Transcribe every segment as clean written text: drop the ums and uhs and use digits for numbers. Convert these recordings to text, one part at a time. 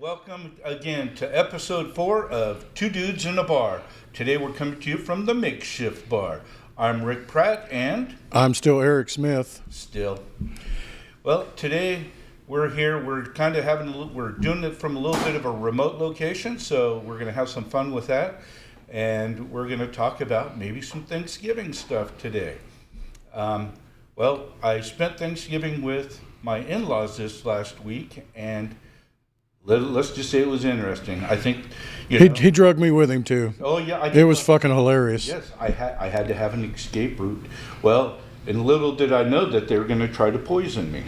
Welcome again to episode 4 of Two Dudes in a Bar. Today we're coming to you from the Makeshift Bar. I'm Rick Pratt and... I'm still Eric Smith. Still. Well, today we're here. We're kind of we're doing it from a little bit of a remote location, so we're going to have some fun with that. And we're going to talk about maybe some Thanksgiving stuff today. Well, I spent Thanksgiving with my in-laws this last week, and let's just say it was interesting. I think he drugged me with him too. Oh yeah, it was fucking hilarious. Yes, I had to have an escape route. Well, and little did I know that they were going to try to poison me.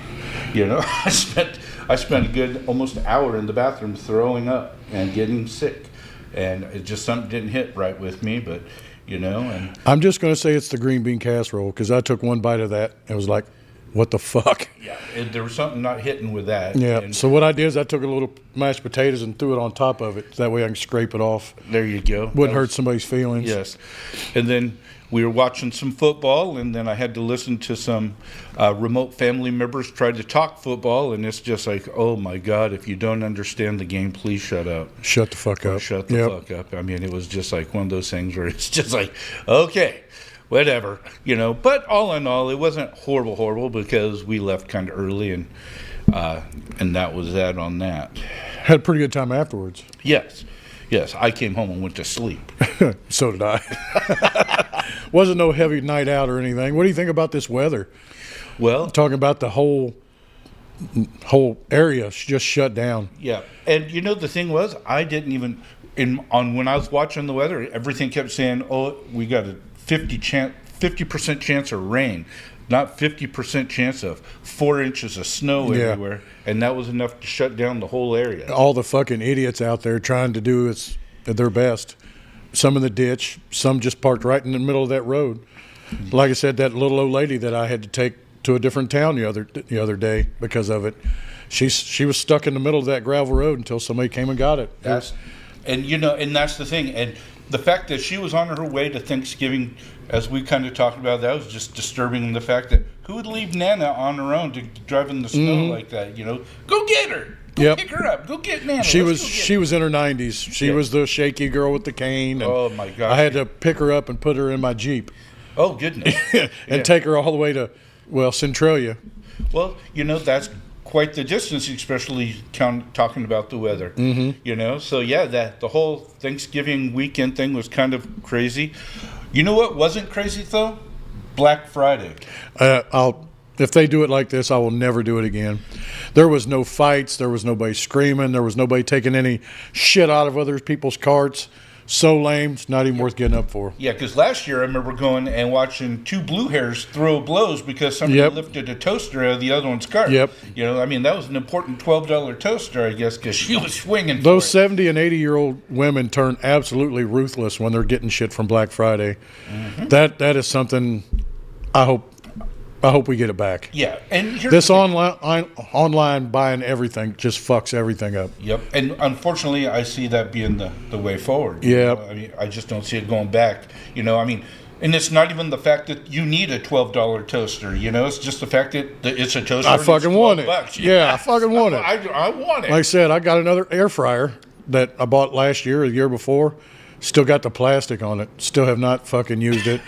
You know, I spent a good almost an hour in the bathroom throwing up and getting sick, and it just something didn't hit right with me. But you know, and I'm just going to say it's the green bean casserole because I took one bite of that and was like, what the fuck? Yeah, there was something not hitting with that. Yeah, and so what I did is I took a little mashed potatoes and threw it on top of it. That way I can scrape it off. There you go. Wouldn't hurt somebody's feelings. Yes. And then we were watching some football, and then I had to listen to some remote family members try to talk football, and it's just like, oh my God, if you don't understand the game, please shut up. Shut the fuck up. Shut the fuck up. I mean, it was just like one of those things where it's just like, okay, whatever, you know. But all in all, it wasn't horrible because we left kind of early, and that was that on that. Had a pretty good time afterwards. Yes, I came home and went to sleep. So did I. Wasn't no heavy night out or anything. What do you think about this weather? Well, talking about the whole area just shut down. Yeah, and you know the thing was, I didn't even when I was watching the weather, everything kept saying, "Oh, we got a 50% chance of rain." Not 50% chance of 4 inches of snow everywhere, and that was enough to shut down the whole area. All the fucking idiots out there trying to do their best. Some in the ditch, some just parked right in the middle of that road. Like I said, that little old lady that I had to take to a different town the other day because of it. She was stuck in the middle of that gravel road until somebody came and got it. That's the thing. And the fact that she was on her way to Thanksgiving, as we kind of talked about, that was just disturbing. The fact that who would leave Nana on her own to drive in the snow like that? You know, go get her. Go pick her up. Go get Nana. She was in her 90s. She was the shaky girl with the cane. And oh my gosh! I had to pick her up and put her in my Jeep. Oh goodness! And take her all the way to Centralia. Well, you know that's quite the distance, especially talking about the weather. Mm-hmm. You know, so yeah, the whole Thanksgiving weekend thing was kind of crazy. You know what wasn't crazy though? Black Friday. If they do it like this, I will never do it again. There was no fights. There was nobody screaming. There was nobody taking any shit out of other people's carts. So lame, it's not even worth getting up for. Yeah, because last year I remember going and watching two blue hairs throw blows because somebody lifted a toaster out of the other one's cart. Yep. You know, I mean, that was an important $12 toaster, I guess, because she was swinging. Those 70 and 80-year-old women turn absolutely ruthless when they're getting shit from Black Friday. Mm-hmm. That is something I hope we get it back. Yeah, and this online buying everything just fucks everything up. Yep, and unfortunately, I see that being the way forward. Yeah, I mean, I just don't see it going back. You know, I mean, and it's not even the fact that you need a $12 toaster. You know, it's just the fact that it's a toaster. I fucking want it. Bucks. Yeah, I fucking want it. I want it. Like I said, I got another air fryer that I bought last year or the year before. Still got the plastic on it. Still have not fucking used it.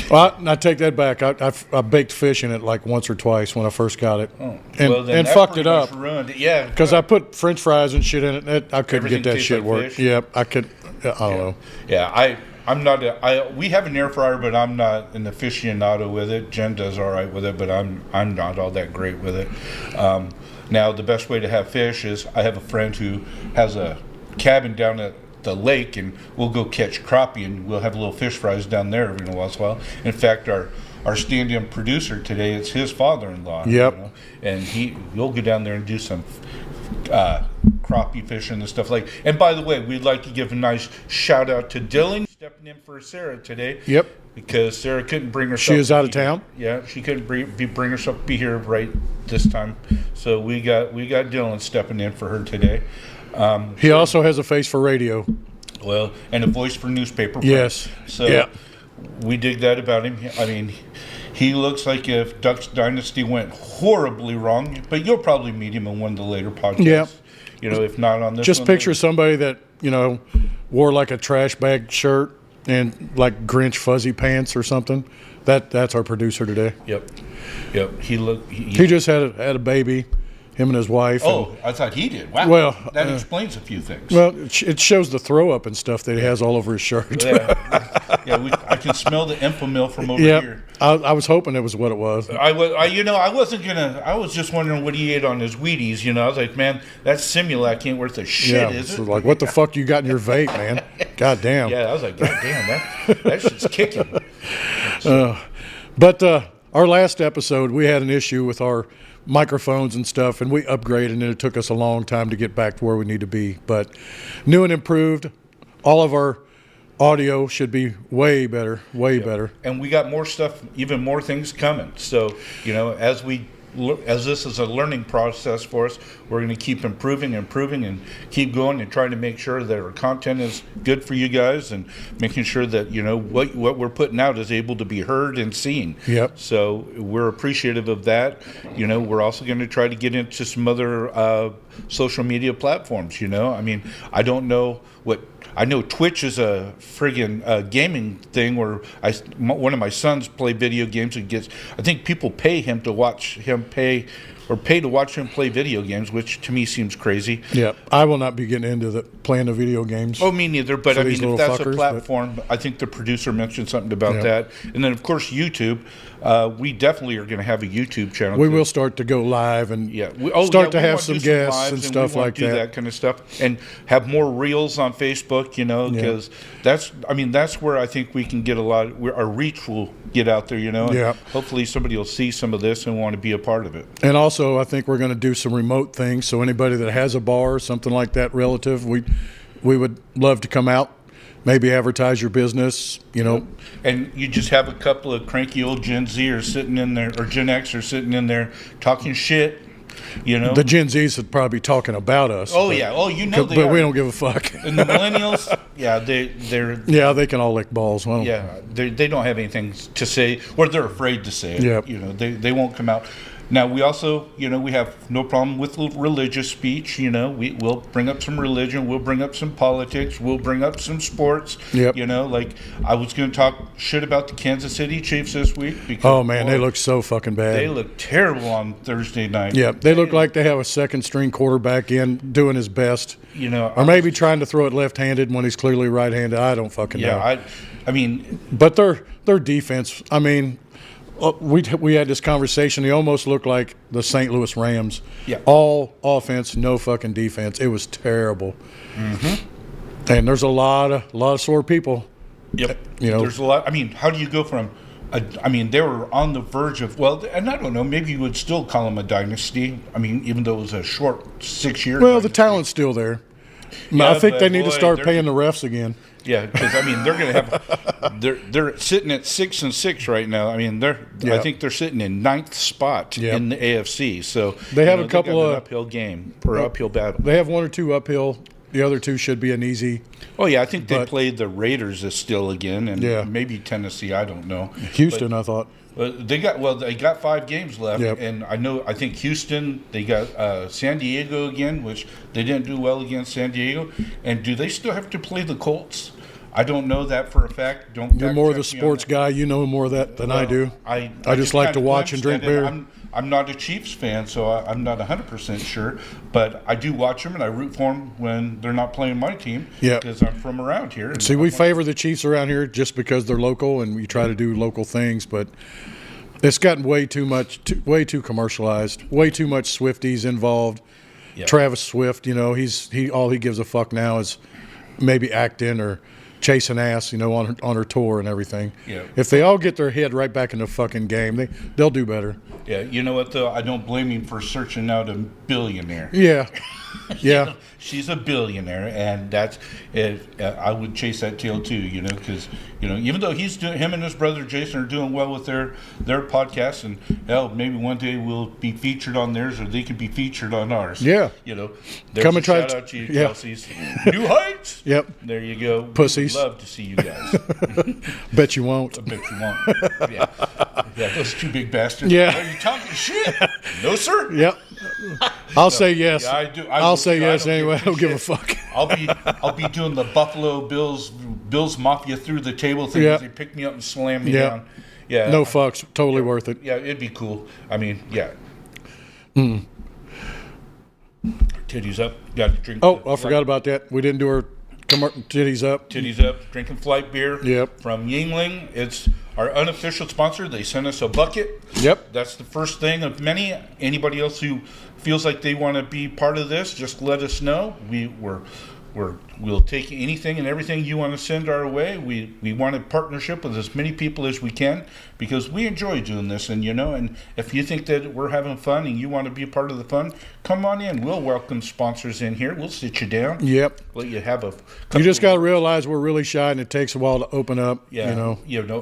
Well, I take that back. I baked fish in it like once or twice when I first got it, and fucked it up. Ruined it. Yeah, because I put French fries and shit in it. I couldn't get that shit work. Yeah, I could. I don't know. Yeah, I'm not. We have an air fryer, but I'm not an aficionado with it. Jen does all right with it, but I'm not all that great with it. Now, the best way to have fish is I have a friend who has a cabin down at the lake, and we'll go catch crappie, and we'll have little fish fries down there every once in a while. In fact, our stand-in producer today, it's his father-in-law. Yep. You know? And you'll go down there and do some crappie fishing and stuff like. And by the way, we'd like to give a nice shout out to Dylan stepping in for Sarah today. Yep. Because Sarah couldn't bring herself. She is out of town. Yeah, she couldn't bring herself to be here right this time. So we got Dylan stepping in for her today. He also has a face for radio. Well, and a voice for newspaper print. Yes. So we dig that about him. I mean, He looks like if Ducks Dynasty went horribly wrong, but you'll probably meet him in one of the later podcasts. Yeah. You know, if not on this Just one, picture somebody that, wore like a trash bag shirt and like Grinch fuzzy pants or something. That's our producer today. Yep. He He just had a baby, him and his wife. Oh, I thought he did. Wow. Well, that explains a few things. Well, it shows the throw up and stuff that he has all over his shirt. I can smell the Enfamil from over Yeah, here. I was hoping it was what it was. I wasn't gonna. I was just wondering what he ate on his Wheaties. I was like, man, that Simulac ain't worth a shit, is so it? like, what the fuck you got in your vape, man? God damn. Yeah, I was like, God damn, that shit's kicking. But our last episode, we had an issue with our microphones and stuff, and we upgraded, and it took us a long time to get back to where we need to be. But new and improved, all of our audio should be way better, better. And we got more stuff, even more things coming. So, as this is a learning process for us, we're going to keep improving, and keep going and trying to make sure that our content is good for you guys, and making sure that what we're putting out is able to be heard and seen. Yep. So we're appreciative of that. We're also going to try to get into some other social media platforms. I don't know what. I know Twitch is a friggin' gaming thing where one of my sons play video games and I think people pay him to watch him pay to watch him play video games, which to me seems crazy. Yeah, I will not be getting into playing the video games. Oh, me neither. But I mean, if that's a platform, I think the producer mentioned something about that. And then, of course, YouTube. We definitely are going to have a YouTube channel. We will start to go live and start to have some guests and stuff like that. That kind of stuff, and have more reels on Facebook. Because that's where I think we can get a lot. Our reach will get out there. And hopefully somebody will see some of this and want to be a part of it. And also, I think we're going to do some remote things. So anybody that has a bar or something like that, relative, we would love to come out. Maybe advertise your business, And you just have a couple of cranky old Gen Zers sitting in there, or Gen Xers sitting in there talking shit, The Gen Zs would probably be talking about us. Oh, but, yeah. Oh, they but are. we don't give a fuck. And the millennials, they're... Yeah, they can all lick balls. Well, they don't have anything to say, or they're afraid to say it. Yep. They won't come out. Now, we also, we have no problem with religious speech. We'll bring up some religion. We'll bring up some politics. We'll bring up some sports. Yep. Like I was going to talk shit about the Kansas City Chiefs this week. Because, oh, man, they look so fucking bad. They look terrible on Thursday night. Yeah, they look like they have a second-string quarterback in doing his best. Or maybe trying to throw it left-handed when he's clearly right-handed. I don't fucking know. I mean... But their defense, I mean... We had this conversation. They almost looked like the St. Louis Rams. Yeah. All offense, no fucking defense. It was terrible. Mm-hmm. And there's a lot of sore people. Yep. There's a lot. I mean, how do you go from? They were on the verge of. Well, and I don't know. Maybe you would still call them a dynasty. I mean, even though it was a short 6 year. Well, the talent's still there. I think they need to start paying the refs again. Yeah, because they're going to have they're sitting at 6-6 right now. I mean, I think they're sitting in 9th spot in the AFC. So they have a couple of uphill game or uphill battle. They have one or two uphill. The other two should be an easy. Oh yeah, I think they played the Raiders still again, and maybe Tennessee. I don't know. Houston, I thought. They got 5 games left, and I think Houston. They got San Diego again, which they didn't do well against San Diego. And do they still have to play the Colts? I don't know that for a fact. You're more of the sports guy. You know more of that than I do. I just like to watch and drink beer. I'm not a Chiefs fan, so I'm not 100% sure. But I do watch them, and I root for them when they're not playing my team. Yeah, because I'm from around here. See, we favor the Chiefs around here just because they're local, and we try to do local things. But it's gotten way too way too commercialized. Way too much Swifties involved. Yep. Travis Swift, all he gives a fuck now is maybe acting or chasing ass, on her tour and everything. Yeah. If they all get their head right back in the fucking game, they'll do better. Yeah, you know what though? I don't blame him for searching out a billionaire. Yeah. Yeah. She's a billionaire, and that's it. I would chase that tail too, because even though him and his brother Jason are doing well with their podcasts, and hell, maybe one day we'll be featured on theirs, or they can be featured on ours. Yeah. There's Come a and try shout to- out to you, yeah. Kelsey's New Heights. Yep. There you go. Pussies. We'd love to see you guys. Bet you won't. I bet you won't. Yeah, those two big bastards. Yeah. Are you talking shit? No, sir. Yep. I'll say yes. Yeah, I do. I'll say yes don't anyway. I don't give a shit. fuck. I'll be doing the Buffalo Bills Mafia through the table thing. Yeah. They pick me up and slam me Yeah. down. Yeah. No fucks. Totally worth it. Yeah, it'd be cool. I mean, yeah. Titties up. Got to drink. Oh, I forgot about that. We didn't do our titties up. Titties up. Drinking Flight beer. Yep. From Yingling. It's our unofficial sponsor. They sent us a bucket. Yep. That's the first thing of many. Anybody else who feels like they want to be part of this, just let us know. We'll take anything and everything you want to send our way. We want a partnership with as many people as we can, because we enjoy doing this. And and if you think that we're having fun and you want to be a part of the fun, come on in. We'll welcome sponsors in here. We'll sit you down. Yep. Let you have a. You just got to realize we're really shy and it takes a while to open up. Yeah,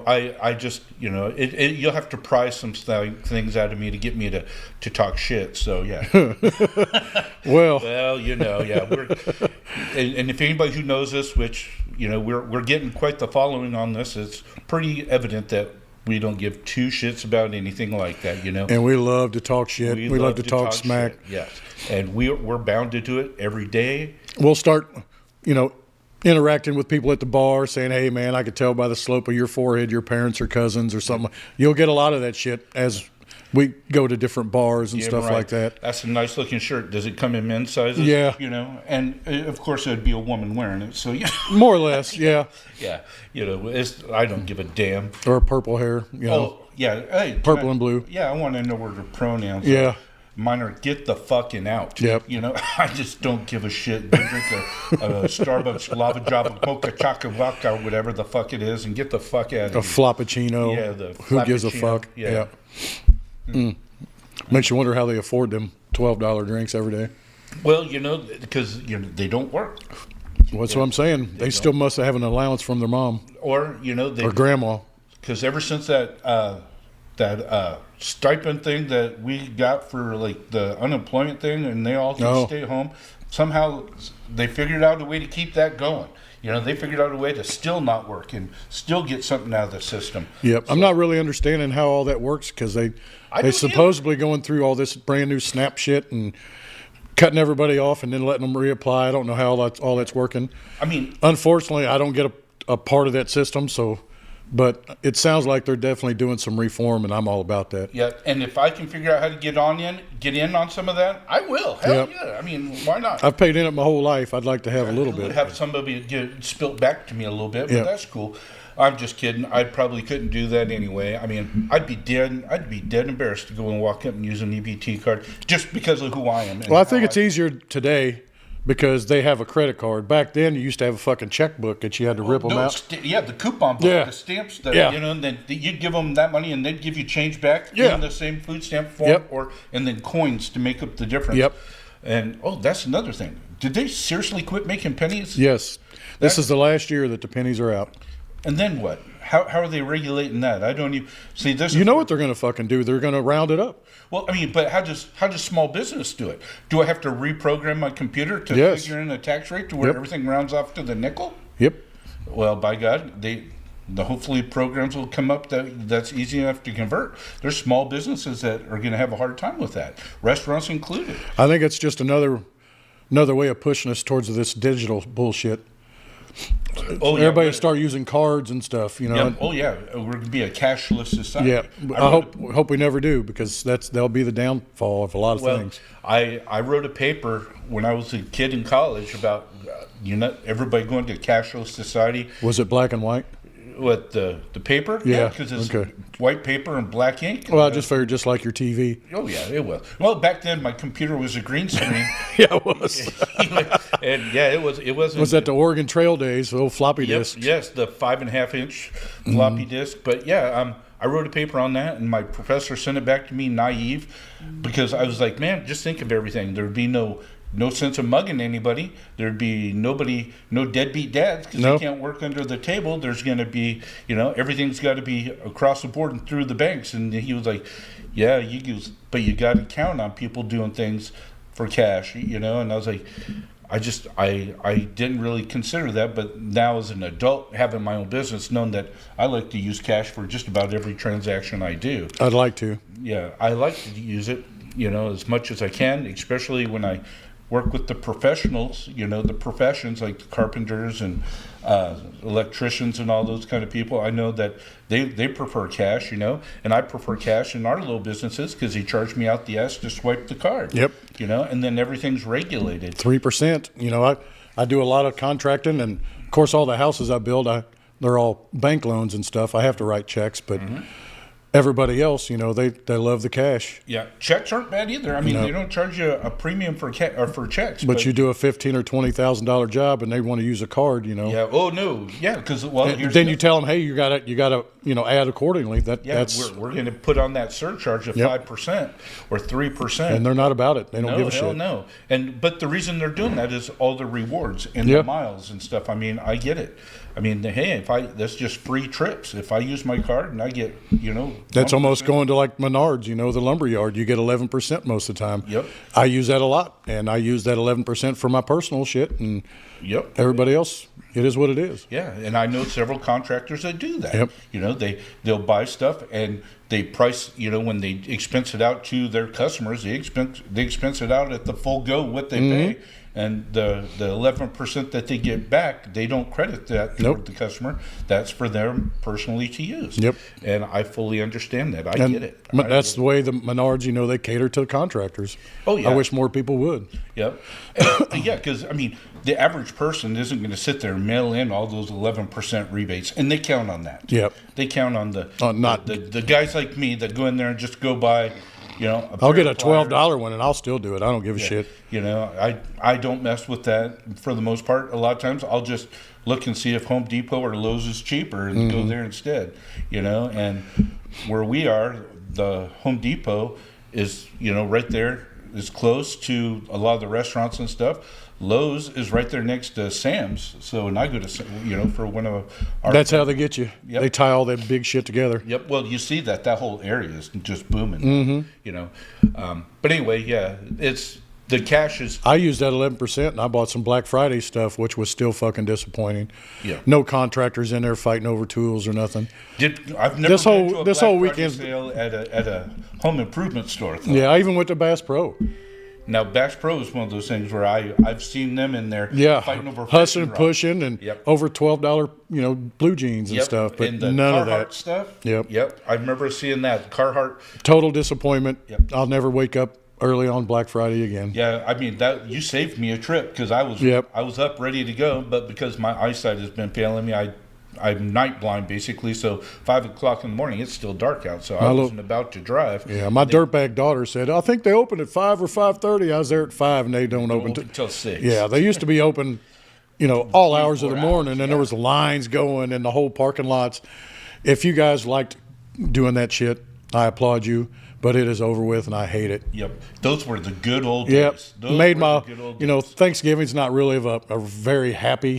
I just, you'll have to pry some things out of me to get me to talk shit. So yeah. Well, yeah, and if anybody who knows us, which we're getting quite the following on this, it's pretty evident that we don't give two shits about anything like that. and we love to talk shit. We love to talk smack. Shit, yes, and we're bound to do it every day. We'll start, interacting with people at the bar, saying, "Hey, man, I could tell by the slope of your forehead your parents are cousins or something." You'll get a lot of that shit as we go to different bars and stuff right. like that. That's a nice looking shirt. Does it come in men's sizes? Yeah. And of course it'd be a woman wearing it. So yeah. More or less, yeah. Yeah. I don't give a damn. Or purple hair, Oh yeah. Hey. Purple and blue. Yeah, I want to know where the pronouns are. Yeah. Mine are get the fucking out. Yep. I just don't give a shit. Go drink a Starbucks lava java mocha chocolate vodka or whatever the fuck it is, and get the fuck out of A here. floppuccino. Yeah, Who gives a flappuccino. fuck? Yeah. Makes you wonder how they afford them $12 drinks every day. Well, because they don't work, Well, that's what I'm saying. They still must have an allowance from their mom or they or grandma. because ever since that stipend thing that we got for like the unemployment thing, and they all can Oh. stay home, somehow they figured out a way to keep that going. They figured out a way to still not work and still get something out of the system. Yep. I'm not really understanding how all that works because I they don't supposedly going through all this brand new snap shit and cutting everybody off and then letting them reapply. I don't know how all that's working. I mean, Unfortunately, I don't get a part of that system, but it sounds like they're definitely doing some reform, and I'm all about that. yeah, and if I can figure out how to get in on some of that, I will. Hell Yep. yeah! I mean, why not? I've paid in it my whole life. I'd like to have a little bit. Have somebody get spilt back to me a little bit, but Yeah. that's cool. I'm just kidding. I probably couldn't do that anyway. I mean, I'd be dead embarrassed to go and walk up and use an EBT card just because of who I am. and Well, I think how it's easier today because they have a credit card. Back then, you used to have a fucking checkbook that you had to rip them No, out. yeah, the coupon book, Yeah. the stamps that Yeah. and then you'd give them that money and they'd give you change back Yeah. in the same food stamp form, Yep. and then coins to make up the difference. Yep. And that's another thing. Did they seriously quit making pennies? Yes. This is the last year that the pennies are out. And then what? How are they regulating that? I don't even see this. You know what they're going to fucking do? They're going to round it up. Well, I mean, but how does small business do it? Do I have to reprogram my computer to Yes. figure in a tax rate to where Yep. everything rounds off to the nickel? Yep. Well, by God, hopefully programs will come up that's easy enough to convert. There's small businesses that are going to have a hard time with that, restaurants included. I think it's just another way of pushing us towards this digital bullshit. Oh, yeah, Everybody but- start using cards and stuff, Yep. Oh yeah, we're going to be a cashless society. Yeah, I hope we never do because that'll be the downfall of a lot of Well, things. I wrote a paper when I was a kid in college about everybody going to cashless society. Was it black and white? What the paper? Yeah, because it's okay. white paper and black ink. Well, I just figured just like your TV. Oh yeah, it was. Well, back then my computer was a green screen, Yeah, it was. and yeah, it was. It wasn't. Was that the Oregon Trail days? The old floppy Yep, disks. yes, the 5.5 inch floppy disk. But yeah, I wrote a paper on that, and my professor sent it back to me naive because I was like, man, just think of everything. There'd be no no sense of mugging anybody. There'd be nobody, no deadbeat dads because No. they can't work under the table. There's going to be, everything's got to be across the board and through the banks. And he was like, yeah, but you got to count on people doing things for cash, And I was like, I didn't really consider that, but now as an adult having my own business, knowing that I like to use cash for just about every transaction I do. I'd like to. Yeah, I like to use it, as much as I can, especially when I work with the professionals, the professions like the carpenters and electricians and all those kind of people. I know that they prefer cash, and I prefer cash in our little businesses because they charge me out the ass to swipe the card. Yep. And then everything's regulated. 3%. I do a lot of contracting, and of course, all the houses I build, they're all bank loans and stuff. I have to write checks, but everybody else, they love the cash. Yeah, checks aren't bad either. I mean, No. they don't charge you a premium for checks. But you do a $15,000 or $20,000 job, and they want to use a card. Yeah. Oh no. Yeah. Because Then you tell them, hey, you got to add accordingly. That's we're going to put on that surcharge of 5% or 3%. And they're not about it. They don't give a hell shit. No. But the reason they're doing that is all the rewards and Yeah. the miles and stuff. I mean, I get it. I mean, hey, that's just free trips. If I use my card and I get, That's 1%. almost going to like Menards, the lumber yard. You get 11% most of the time. Yep. I use that a lot, and I use that 11% for my personal shit, and Yep. everybody else, it is what it is. Yeah, and I know several contractors that do that. Yep. They'll buy stuff and they price. When they expense it out to their customers, they expense it out at the full go what they pay, and the 11% that they get back, they don't credit that toward the customer. That's for them personally to use. Yep. And I fully understand that. I And get it. that's the way the Menards, they cater to contractors. Oh, yeah. I wish more people would. Yep. Yeah, because the average person isn't going to sit there and mail in all those 11% rebates, and they count on that. Yep. They count on the not- the guys like me that go in there and just go buy, I'll get a $12 one, and I'll still do it. I don't give a shit. I don't mess with that for the most part. A lot of times I'll just look and see if Home Depot or Lowe's is cheaper and go there instead. And where we are, the Home Depot is right there, is close to a lot of the restaurants and stuff. Lowe's is right there next to Sam's. So when I go to for one of our That's how they get you. Yep. They tie all that big shit together. Yep. Well, you see that whole area is just booming. But anyway, yeah, it's the cash is. I used that 11%, and I bought some Black Friday stuff, which was still fucking disappointing. Yeah. No contractors in there fighting over tools or nothing. I've never This been whole- to a this Black whole Friday weekend- sale at a home improvement store. Though. Yeah, I even went to Bass Pro. Now, Bass Pro is one of those things where I've seen them in there fighting over hustling, fishing rods. pushing, and Yep. over $12, blue jeans and Yep. stuff, but and the none Carhartt of that. stuff. Yep. I remember seeing that Carhartt. Total disappointment. Yep. I'll never wake up early on Black Friday again. Yeah, that you saved me a trip because I was up ready to go, but because my eyesight has been failing me, I'm night blind basically. So 5 o'clock in the morning, it's still dark out, so I wasn't about to drive. Yeah, my dirtbag daughter said, I think they open at 5 or 5:30. I was there at 5, and they don't open until 6. Yeah, they used to be open, all hours of the 24 morning, hours, and there was lines going in the whole parking lots. If you guys liked doing that shit, I applaud you, but it is over with, and I hate it. Yep, those were the good old Yep, days. Those made were my, the good old days. Thanksgiving's not really a very happy,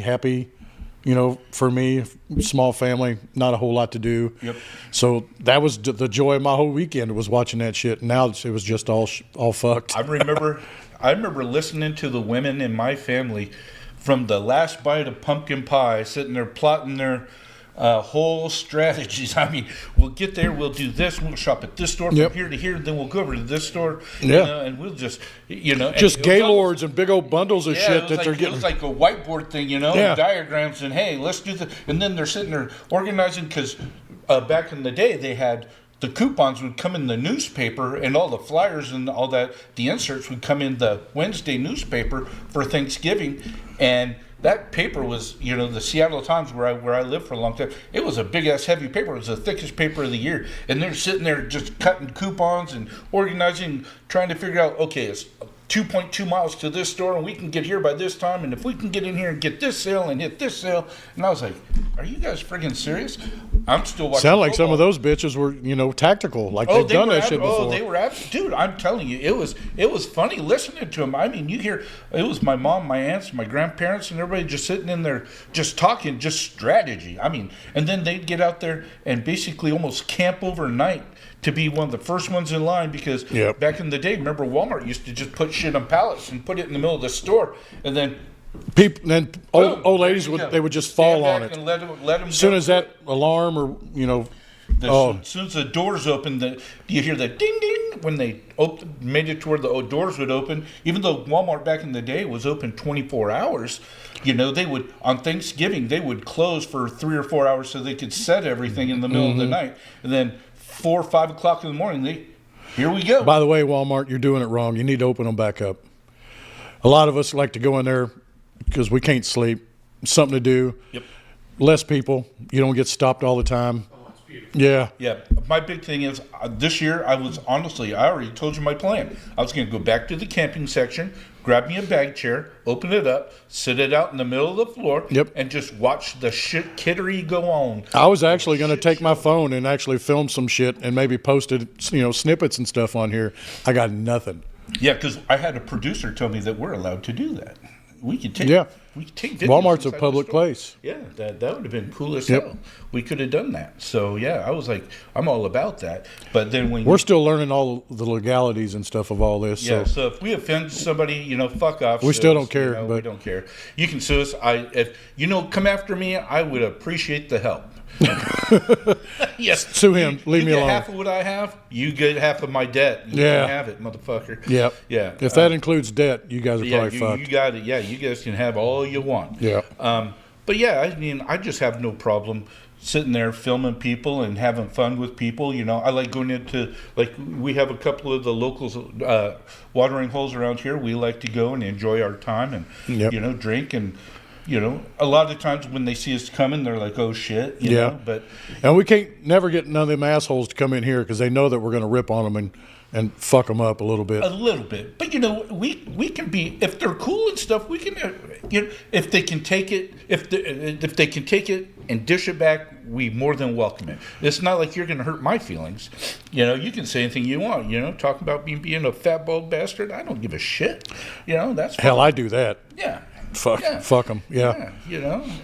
for me, small family, not a whole lot to do. Yep. So that was the joy of my whole weekend was watching that shit. Now it was just all fucked. I remember listening to the women in my family from the last bite of pumpkin pie, sitting there plotting their whole strategies. I mean, we'll get there, we'll do this, we'll shop at this store from Yep. here to here, then we'll go over to this store, Yeah. and we'll just, and Just it was gaylords and big old bundles of Yeah, shit it was that like, they're it getting. was like a whiteboard thing, Yeah. diagrams, and hey, let's do the. And then they're sitting there organizing because back in the day they had the coupons would come in the newspaper, and all the flyers and all that. The inserts would come in the Wednesday newspaper for Thanksgiving, and that paper was, the Seattle Times where I lived for a long time. It was a big ass heavy paper. It was the thickest paper of the year, and they're sitting there just cutting coupons and organizing, trying to figure out, okay, it's 2.2 miles to this store, and we can get here by this time, and if we can get in here and get this sale and hit this sale. And I was like, are you guys friggin' serious? I'm still watching. Sound like some of football. those bitches were, tactical. Like they've done that shit before. Oh, they were dude. I'm telling you, it was funny listening to them. I mean, you hear it was my mom, my aunts, my grandparents, and everybody just sitting in there, just talking, just strategy. I mean, and then they'd get out there and basically almost camp overnight to be one of the first ones in line because Yep. back in the day, remember Walmart used to just put shit on pallets and put it in the middle of the store, and then People, then boom, old ladies there you go. would just Stand fall on back it. and let them As soon as that alarm or As soon as the doors open, you hear the ding ding when they made it to where the doors would open. Even though Walmart back in the day was open 24 hours, they would on Thanksgiving they would close for 3 or 4 hours so they could set everything in the middle of the night, and then 4 or 5 o'clock in the morning here we go. By the way, Walmart, you're doing it wrong. You need to open them back up. A lot of us like to go in there because we can't sleep. Something to do. Yep. Less people. You don't get stopped all the time. Yeah. Yeah, my big thing is this year I already told you my plan. I was going to go back to the camping section, grab me a bag chair, open it up, sit it out in the middle of the floor, Yep. and just watch the shit kittery go on. I was actually going to take my phone and actually film some shit and maybe post it, snippets and stuff on here. I got nothing. Yeah, because I had a producer tell me that we're allowed to do that. We could take videos Walmart's a inside the public store. place. Yeah, that would have been cool as Yep. hell. We could have done that. So yeah, I was like, I'm all about that. But then when We're still learning all the legalities and stuff of all this. yeah, So so if we offend somebody, fuck off. We sue still us, don't care, we but- don't care. You can sue us. If come after me, I would appreciate the help. Yes, Sue him. Leave you me get alone. half of what I have. You get half of my debt. You Yeah. can have it, motherfucker. yeah. Yeah. If that includes debt, you guys are yeah, probably fucked. you got it. Yeah, you guys can have all you want. Yeah. But yeah, I mean, I just have no problem sitting there filming people and having fun with people. I like going into, like, we have a couple of the locals watering holes around here. We like to go and enjoy our time and, Yep. drink. And, a lot of times when they see us coming, they're like, oh shit, you Yeah. know. But And we can't never get none of them assholes to come in here because they know that we're going to rip on them and fuck them up a little bit. a little bit. But, we can be, if they're cool and stuff, we can, if they can take it, if they can take it and dish it back, we more than welcome it. It's not like you're going to hurt my feelings. You can say anything you want. Talking about me being a fat bald bastard, I don't give a shit. That's fine. Hell, I do that. Yeah. Fuck, Yeah. fuck them. Yeah.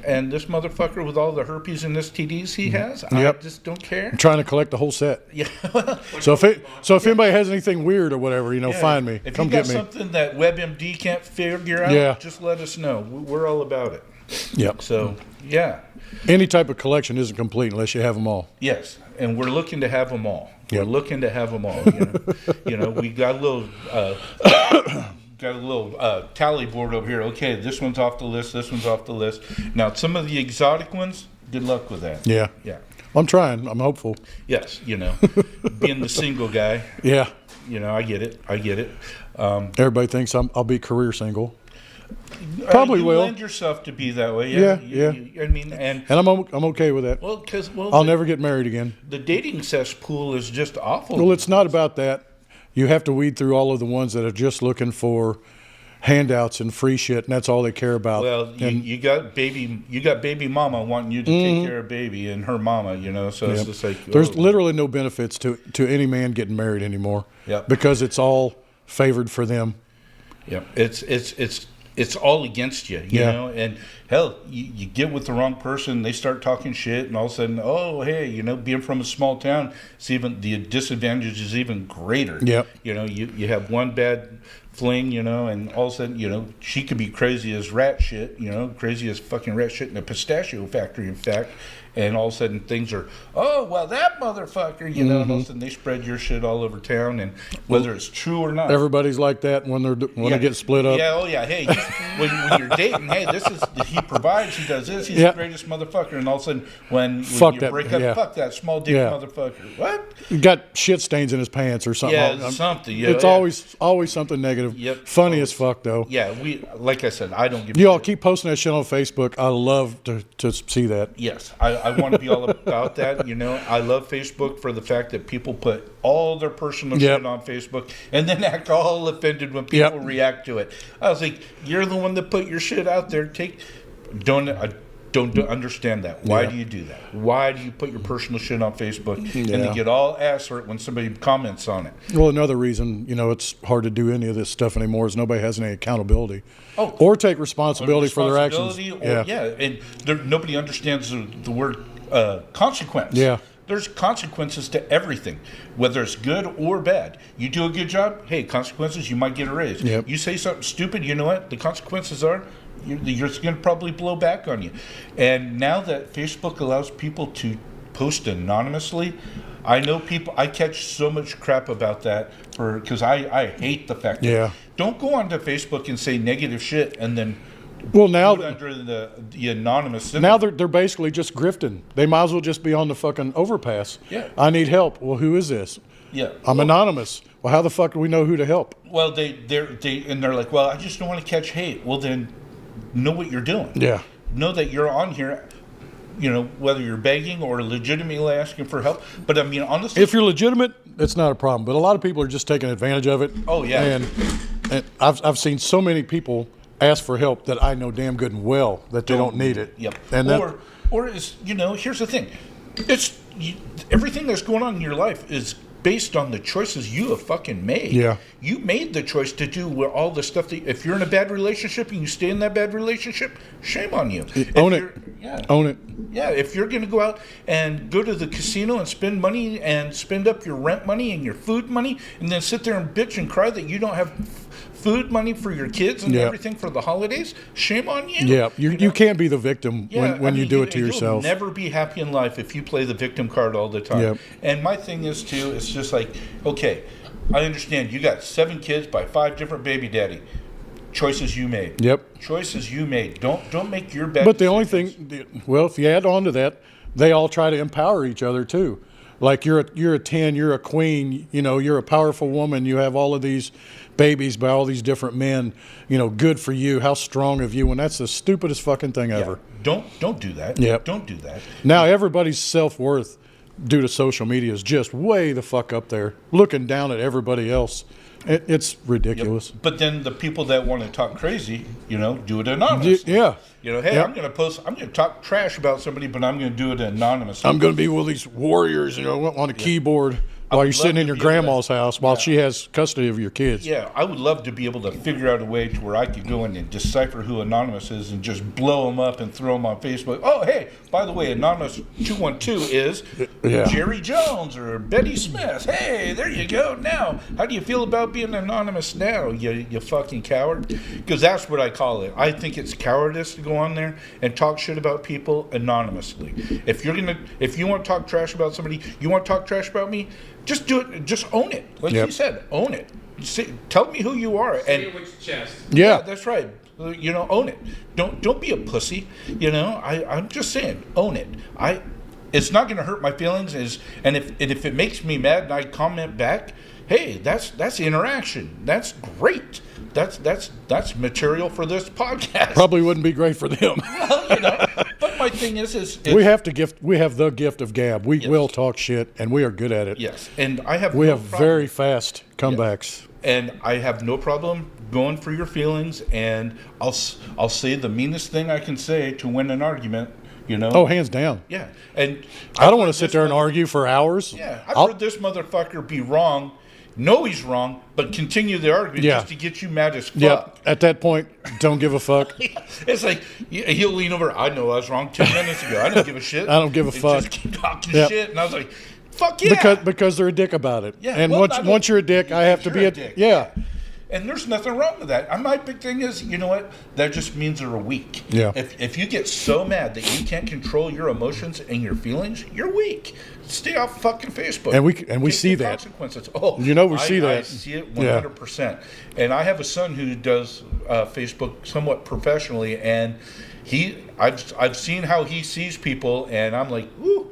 And this motherfucker with all the herpes and STDs he has, Yep. I just don't care. I'm trying to collect the whole set. Yeah. So if anybody has anything weird or whatever, find me. If Come you got get me. something that WebMD can't figure out, Yeah. just let us know. We're all about it. Yep. So, yeah. Any type of collection isn't complete unless you have them all. Yes, and we're looking to have them all. Yep. We're looking to have them all. We got a little tally board over here. Okay, this one's off the list. This one's off the list. Now, some of the exotic ones, good luck with that. Yeah. Yeah. I'm trying. I'm hopeful. Yes. Being the single guy, Yeah. I get it. Everybody thinks I'll be career single. Probably you will. lend yourself to be that way. Yeah, I mean, and And I'm okay with that. because I'll never get married again. the dating cesspool is just awful. Well, it's not about that. You have to weed through all of the ones that are just looking for handouts and free shit, and that's all they care about. Well, you got baby mama wanting you to take care of baby and her mama, So it's Yep. just like There's literally no benefits to any man getting married anymore. Yep. Because it's all favored for them. yeah, it's all against you, you Yeah. know. And hell, you get with the wrong person, they start talking shit, and all of a sudden, oh hey, being from a small town, it's even the disadvantage is even greater. Yep. You have one bad fling, and all of a sudden, she could be crazy as rat shit, crazy as fucking rat shit in a pistachio factory, in fact. And all of a sudden things are, oh, well, that motherfucker, and all of a sudden they spread your shit all over town, and whether it's true or not. Everybody's like that when they get split up. Yeah, oh yeah. Hey, when you're dating, hey, he provides, he does this, he's Yeah. the greatest motherfucker, and all of a sudden when Fuck you that, break up, yeah. fuck that small dick Yeah. motherfucker. What? He got shit stains in his pants or something. Yeah, something. Yeah, It's yeah. always something negative. Yep. Funny as fuck though. Yeah, like I said, I don't give. You all shit. keep posting that shit on Facebook. I love to see that. Yes, I want to be all about that. I love Facebook for the fact that people put all their personal Yep. shit on Facebook and then act all offended when people Yep. react to it. I was like, you're the one that put your shit out there. Don't don't understand that. Why Yeah. do you do that? Why do you put your personal shit on Facebook and Yeah. you get all ass hurt when somebody comments on it? Well, another reason, it's hard to do any of this stuff anymore is nobody has any accountability. Oh. Or take responsibility for their actions. Responsibility, and nobody understands the word consequence. Yeah. There's consequences to everything, whether it's good or bad. You do a good job, hey, consequences, you might get a raise. Yep. You say something stupid, you know what? The consequences are you're going to probably blow back on you. And now that Facebook allows people to post anonymously, I know I catch so much crap about that because I hate the fact that Yeah. don't go onto Facebook and say negative shit and then Well, now put under the anonymous symbol. now they're basically just grifting. They might as well just be on the fucking overpass. Yeah. I need help. Well, who is this? Yeah. I'm anonymous. Well, how the fuck do we know who to help? Well, they're like, well, I just don't want to catch hate. Well, then know what you're doing. Yeah. Know that you're on here, whether you're begging or legitimately asking for help. But I mean, honestly, If you're legitimate, it's not a problem. But a lot of people are just taking advantage of it. Oh, yeah. And I've seen so many people ask for help that I know damn good and well that they don't need it. Yep. And or is here's the thing, everything that's going on in your life is based on the choices you have fucking made. Yeah. You made the choice to do all the stuff that if you're in a bad relationship and you stay in that bad relationship, shame on you. Own If it. you're- Yeah. Own it. Yeah, if you're going to go out and go to the casino and spend money and spend up your rent money and your food money and then sit there and bitch and cry that you don't have food money for your kids and Yeah. everything for the holidays, shame on you. Yeah. You can't be the victim Yeah, when I you mean, do it to yourself. You'll never be happy in life if you play the victim card all the time. Yep. And my thing is, too, it's just like, okay, I understand you got 7 kids by 5 different baby daddy. Choices you made. Yep. Choices you made. Don't make your bad But the only decisions. thing, well, if you add on to that, they all try to empower each other too. Like you're a 10, you're a queen, you're a powerful woman. You have all of these babies by all these different men. Good for you. How strong of you? And that's the stupidest fucking thing ever. Don't do that. Yep. Don't do that. Now everybody's self-worth due to social media is just way the fuck up there, looking down at everybody else. It's ridiculous. But then the people that want to talk crazy, do it anonymously. Yeah. Hey, Yep. I'm going to talk trash about somebody, but I'm going to do it anonymously. I'm going to be one of these warriors, on a keyboard while you're would sitting love in to your be able to- grandma's house while she has custody of your kids. Yeah, I would love to be able to figure out a way to where I could go in and decipher who Anonymous is and just blow them up and throw them on Facebook. Oh, hey, by the way, Anonymous 212 is Yeah. Jerry Jones or Betty Smith. Hey, there you go. Now, how do you feel about being anonymous now, you fucking coward? Because that's what I call it. I think it's cowardice to go on there and talk shit about people anonymously. If you want to talk trash about somebody, you want to talk trash about me, just do it. Just own it. Like Yep. you said, own it. Tell me who you are. Say And it with your chest. Yeah. that's right. Own it. Don't be a pussy. I'm just saying, own it. It's not going to hurt my feelings. And if it makes me mad and I comment back, hey, that's interaction. That's great. That's material for this podcast. Probably wouldn't be great for them. But my thing is we have the gift of gab. We Yes. will talk shit, and we are good at it. yes, and I have We no have problem. very fast comebacks. And I have no problem going for your feelings, and I'll say the meanest thing I can say to win an argument. Oh, hands down. Yeah, and I don't want to sit there and argue for hours. Yeah, I've I'll- heard this motherfucker be wrong, know he's wrong, but continue the argument Yeah. just to get you mad as fuck. Yep. At that point, don't give a fuck. It's like he'll lean over. I know I was wrong 10 minutes ago. I don't give a shit. I don't give a They fuck. Just keep talking Yep. shit, and I was like, "Fuck yeah!" Because they're a dick about it. Yeah, And well, I don't- once you're a dick, I have to be You're a dick. yeah. And there's nothing wrong with that. And my big thing is, you know what? That just means they're weak. Yeah. If you get so mad that you can't control your emotions and your feelings, you're weak. Stay off fucking Facebook. And we Take see the that. consequences. Oh, We see I that. see it Yeah. 100%. And I have a son who does Facebook somewhat professionally, and I've seen how he sees people, and I'm like, ooh,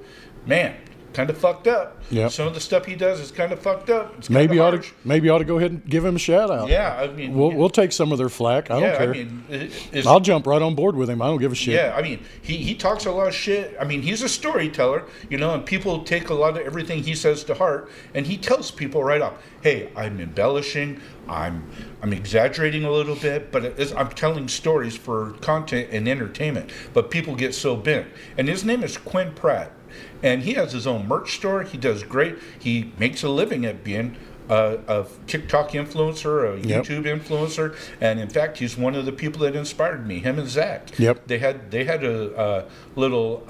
man. kind of fucked up. Yep. Some of the stuff he does is kind of fucked up. It's Maybe kinda ought harsh. to maybe ought to go ahead and give him a shout out. Yeah, I mean, We'll take some of their flack. I don't care. I mean, it's, I'll jump right on board with him. I don't give a shit. yeah, I mean, he talks a lot of shit. I mean, he's a storyteller, you know, and people take a lot of everything he says to heart, and he tells people right off, "Hey, I'm embellishing, I'm exaggerating a little bit, but I'm telling stories for content and entertainment." But people get so bent, and his name is Quinn Pratt, and he has his own merch store. He does great. He makes a living at being a TikTok influencer, a Yep. YouTube influencer, and in fact, he's one of the people that inspired me. Him and Zach. Yep. They had a little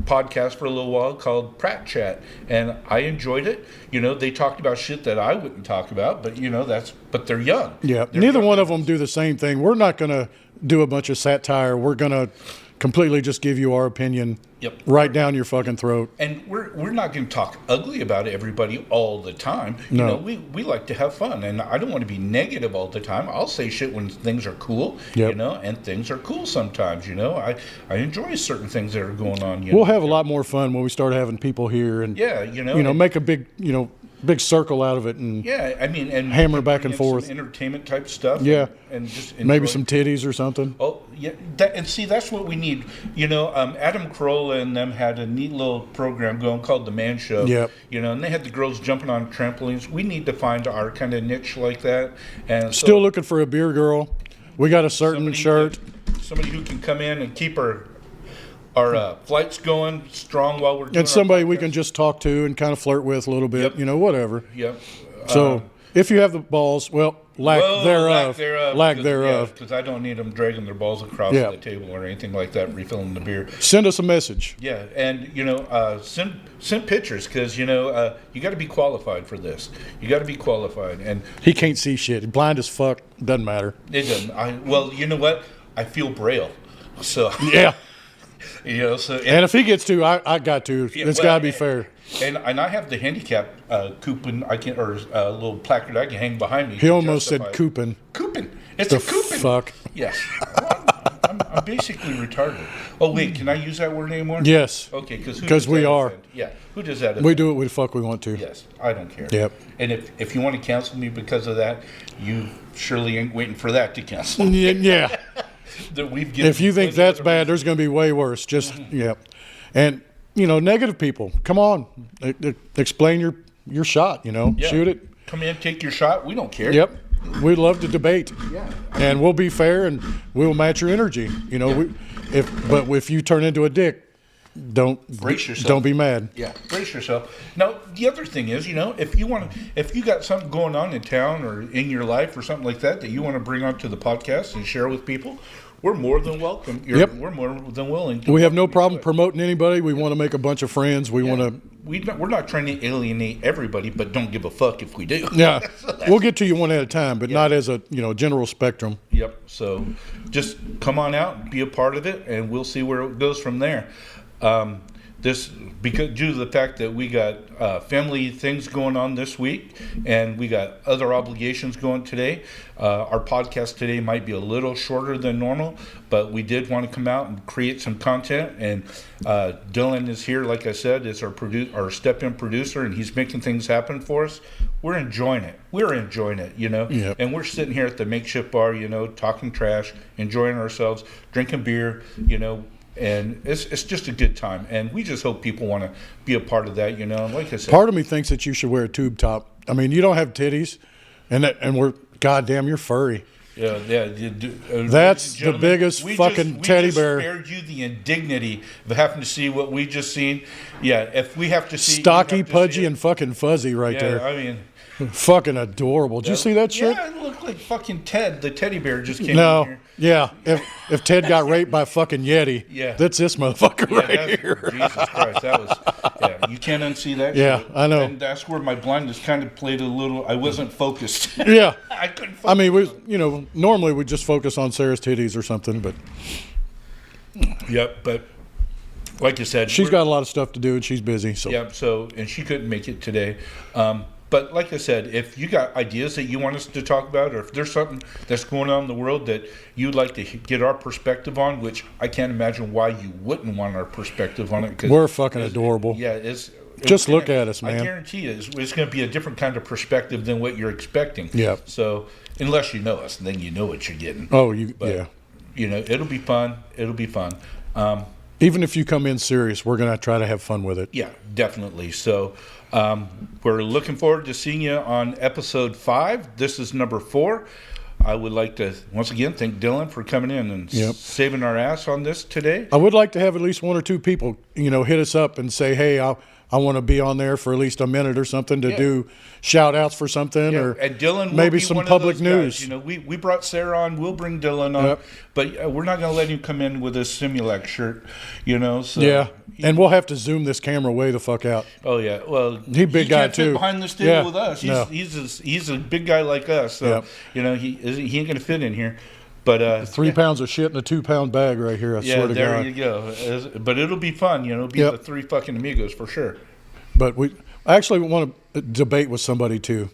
podcast for a little while called Pratt Chat, and I enjoyed it. You know, they talked about shit that I wouldn't talk about, but you know, but they're young. Yeah. They're Neither young. one of them do the same thing. We're not going to do a bunch of satire. We're going to completely just give you our opinion Yep. right down your fucking throat. And we're not going to talk ugly about everybody all the time. You No. know, we like to have fun, and I don't want to be negative all the time. I'll say shit when things are cool, Yep. you know, and things are cool sometimes, you know. I enjoy certain things that are going on. You We'll know? have a lot more fun when we start having people here and Yeah, you know. and- make a big circle out of it and Yeah, I mean, and Hammer we can back bring and in some forth. entertainment type stuff. Yeah. and just maybe enjoy- some titties or something. Oh yeah, and see that's what we need. You know, Adam Carolla and them had a neat little program going called The Man Show. Yep. You know, and they had the girls jumping on trampolines. We need to find our kind of niche like that. And so Still looking for a beer girl. We got a certain somebody shirt. somebody who can come in and keep our flights going strong while we're doing And somebody we our can just talk to and kind of flirt with a little bit, Yep. whatever. Yep. So if you have the balls, lack thereof. Because I don't need them dragging their balls across Yeah. the table or anything like that, refilling the beer. Send us a message. Yeah, and send pictures because you got to be qualified for this. You got to be qualified, and He can't see shit. Blind as fuck. Doesn't matter. it doesn't. Well, you know what? I feel braille, so Yeah. so And if he gets to, I got to. Yeah, It's well, got to be fair. And I have the handicap coupon or a little placard I can hang behind me. He to almost said justify it. coupon. Coupon. It's The a coupon. fuck? Yes. Well, I'm basically retarded. Oh wait, can I use that word anymore? Yes. Okay, because we are. Yeah. Who does that? We offend? do what the fuck we want to. Yes, I don't care. Yep. And if you want to cancel me because of that, you surely ain't waiting for that to cancel me. Yeah. That we've given If you think plenty that's of bad, there's going to be way worse. Just, yeah. And, negative people, come on. Explain your shot, Yeah. Shoot it. Come in, take your shot. We don't care. Yep. We'd love to debate. Yeah. And we'll be fair and we'll match your energy. But if you turn into a dick, don't Brace yourself. Don't be mad. Yeah, brace yourself. Now, the other thing is, if you got something going on in town or in your life or something like that you want to bring onto the podcast and share with people, we're more than welcome. Yep. We're more than willing. To We have no welcome you problem to it. promoting anybody. We want to make a bunch of friends. We want to. We're not trying to alienate everybody, but don't give a fuck if we do. Yeah, we'll get to you one at a time, but not as a general spectrum. Yep. So just come on out, be a part of it, and we'll see where it goes from there. Because due to the fact that we got family things going on this week, and we got other obligations going today, our podcast today might be a little shorter than normal, but we did want to come out and create some content. And Dylan is here, like I said, is our step-in producer, and he's making things happen for us. We're enjoying it. Yep. And we're sitting here at the makeshift bar, talking trash, enjoying ourselves, drinking beer, and it's just a good time. And we just hope people want to be a part of that, And like I said, Part of me thinks that you should wear a tube top. I mean, you don't have titties, and we're goddamn, you're furry. yeah. That's the Gentlemen, biggest fucking teddy we bear. spared you the indignity of having to see what we just seen. Yeah, if we have to see Stocky, you have to pudgy, see it. and fucking fuzzy right Yeah, there. I mean, Fucking adorable. Did you see that shit? Yeah, it looked like fucking Ted, the teddy bear, just came in No. here. Yeah. If Ted got raped by a fucking Yeti, Yeah. that's this motherfucker Yeah, right here. Jesus Christ, that was, you can't unsee that. Yeah, shit. I know. And that's where my blindness kind of played a little. I wasn't focused. Yeah. I couldn't. Focus. I mean, normally we just focus on Sarah's titties or something, but Yep, but like you said, she's got a lot of stuff to do and she's busy. So Yep. So, and she couldn't make it today. But like I said, if you got ideas that you want us to talk about, or if there's something that's going on in the world that you'd like to get our perspective on, which I can't imagine why you wouldn't want our perspective on it. 'Cause we're fucking adorable. Yeah, Just look at us, I man. guarantee you, it's going to be a different kind of perspective than what you're expecting. Yep. So unless you know us, then you know what you're getting. Oh, But, yeah. You know, it'll be fun. It'll be fun. Even if you come in serious, we're going to try to have fun with it. Yeah, definitely. So we're looking forward to seeing you on episode 5. This is number 4. I would like to once again thank Dylan for coming in and Yep. saving our ass on this today. I would like to have at least 1 or 2 people, hit us up and say, hey, I want to be on there for at least a minute or something to Yeah. do shout outs for something or And Dylan will maybe be some one of public those guys. news. You know, we brought Sarah on. We'll bring Dylan on, Yep. but we're not going to let him come in with a Simulac shirt. So Yeah. And we'll have to zoom this camera way the fuck out. Oh yeah, well He big guy, can't fit too. behind this table Yeah. with us. No. He's a big guy like us. So Yep. he ain't gonna fit in here. But 3 pounds of shit in a 2-pound bag right here. I yeah, swear to there God. you go. But it'll be fun. It'll be Yep. the 3 fucking amigos for sure. But I actually want to debate with somebody too.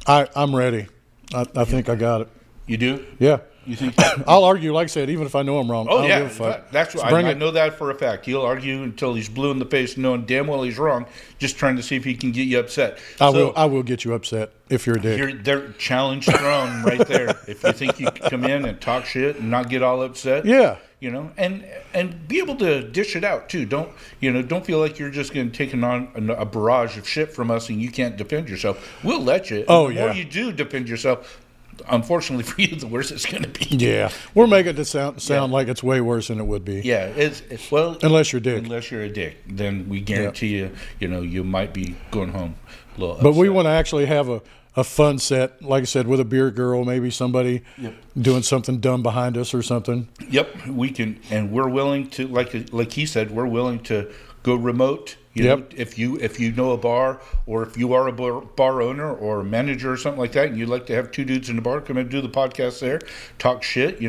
I'm ready. I think I got it. You do? Yeah. You think? I'll argue, like I said, even if I know I'm wrong. I Oh don't yeah, give a fuck. that's Just what bring I it. know that for a fact. He'll argue until he's blue in the face, knowing damn well he's wrong, just trying to see if he can get you upset. I will get you upset if you're a dick. They're challenge thrown right there. If you think you can come in and talk shit and not get all upset, Yeah. and be able to dish it out too. Don't feel like you're just going to take on a barrage of shit from us and you can't defend yourself. We'll let you. Oh, the more yeah. you do defend yourself, unfortunately for you, the worse it's going to be. Yeah. We're making it sound like it's way worse than it would be. Yeah, it's well. Unless you're a dick. Unless you're a dick, then we guarantee you, you might be going home a little But we upset. want to actually have a fun set, like I said, with a beer girl, maybe somebody doing something dumb behind us or something. Yep, we can, and we're willing to, like he said, we're willing to go remote. Yep. If you know a bar, or if you are a bar owner or a manager or something like that, and you'd like to have 2 dudes in the bar come and do the podcast there, talk shit.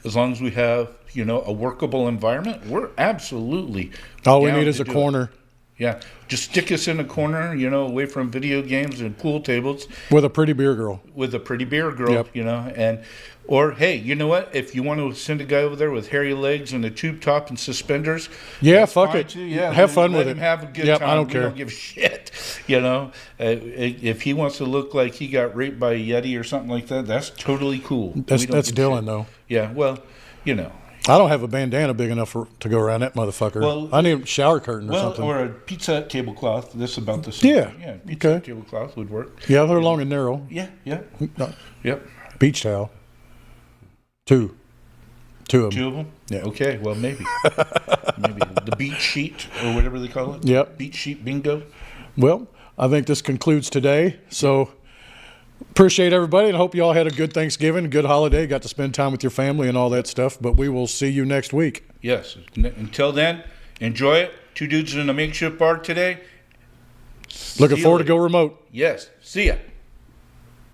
As long as we have a workable environment, we're absolutely. All we down need is to a do it. corner Yeah, just stick us in a corner, away from video games and pool tables, with a pretty beer girl. with a pretty beer girl, Yep. or hey, you know what? If you want to send a guy over there with hairy legs and a tube top and suspenders, Yeah, that's fuck fine it. too. Yeah, Have fun let with him it. Have a good Yep, time. I don't We care. don't give a shit. If he wants to look like he got raped by a Yeti or something like that, that's totally cool. That's We don't give a Dylan, shit. though. Yeah, well, I don't have a bandana big enough to go around that motherfucker. Well- I need a shower curtain or well, something. or a pizza Hut tablecloth. That's about the same. Yeah, Yeah, pizza okay. Hut tablecloth would work. Yeah, they're long and narrow. Yeah, yeah, No, yep. beach towel. 2 of them. 2 of them? Yeah. Okay, well, maybe. Maybe the beat sheet or whatever they call it. Yep. Beat sheet bingo. Well, I think this concludes today. So appreciate everybody and hope you all had a good Thanksgiving, good holiday, got to spend time with your family and all that stuff. But we will see you next week. Yes. Until then, enjoy it. 2 dudes in a makeshift bar today. Looking See you forward to later. go remote. Yes. See ya.